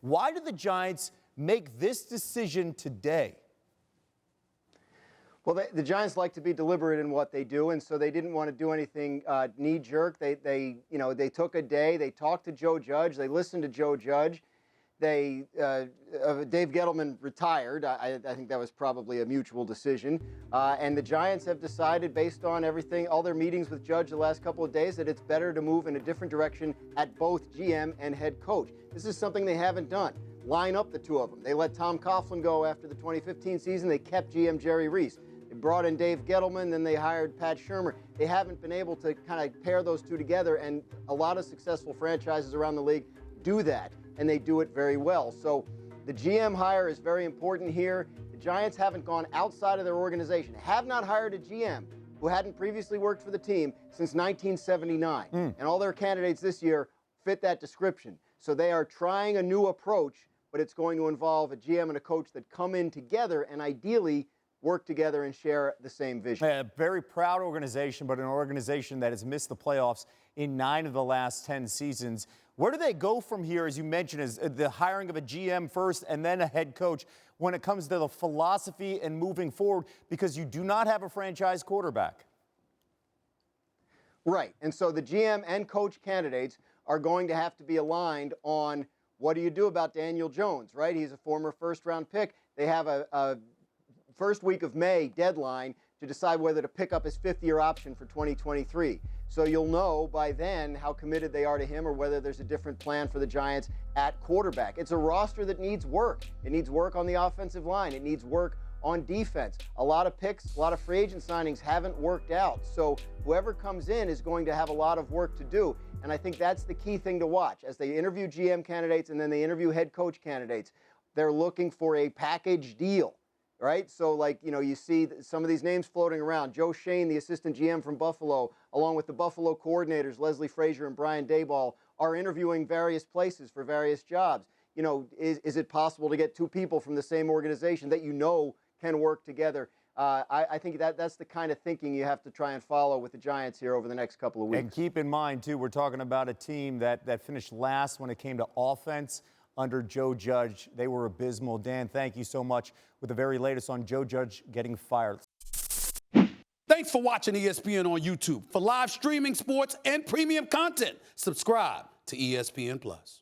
Why did the Giants make this decision today? Well, the Giants like to be deliberate in what they do, and so they didn't want to do anything knee-jerk. They took a day. They talked to Joe Judge. They listened to Joe Judge. Dave Gettleman retired. I think that was probably a mutual decision. And the Giants have decided, based on everything, all their meetings with Judge the last couple of days, that it's better to move in a different direction at both GM and head coach. This is something they haven't done. Line up the two of them. They let Tom Coughlin go after the 2015 season. They kept GM Jerry Reese. They brought in Dave Gettleman, then they hired Pat Shurmur. They haven't been able to kind of pair those two together, and a lot of successful franchises around the league do that, and they do it very well. So the GM hire is very important here. The Giants haven't gone outside of their organization, have not hired a GM who hadn't previously worked for the team since 1979. And all their candidates this year fit that description. So they are trying a new approach, but it's going to involve a GM and a coach that come in together and ideally work together and share the same vision. A very proud organization, but an organization that has missed the playoffs in 9 of the last 10 seasons. Where do they go from here, as you mentioned, is the hiring of a GM first and then a head coach when it comes to the philosophy and moving forward, because you do not have a franchise quarterback? Right, and so the GM and coach candidates are going to have to be aligned on what do you do about Daniel Jones, right? He's a former first-round pick. They have a first week of May deadline to decide whether to pick up his fifth-year option for 2023. So you'll know by then how committed they are to him or whether there's a different plan for the Giants at quarterback. It's a roster that needs work. It needs work on the offensive line. It needs work on defense. A lot of picks, a lot of free agent signings haven't worked out. So whoever comes in is going to have a lot of work to do. And I think that's the key thing to watch. As they interview GM candidates and then they interview head coach candidates, they're looking for a package deal. Right? So, you see some of these names floating around. Joe Shane, the assistant GM from Buffalo, along with the Buffalo coordinators, Leslie Frazier and Brian Daboll, are interviewing various places for various jobs. Is it possible to get two people from the same organization that can work together? I think that's the kind of thinking you have to try and follow with the Giants here over the next couple of weeks. And keep in mind, too, we're talking about a team that finished last when it came to offense. Under Joe Judge, they were abysmal. Dan, thank you so much with the very latest on Joe Judge getting fired. Thanks for watching ESPN on YouTube. For live streaming, sports, and premium content, subscribe to ESPN+.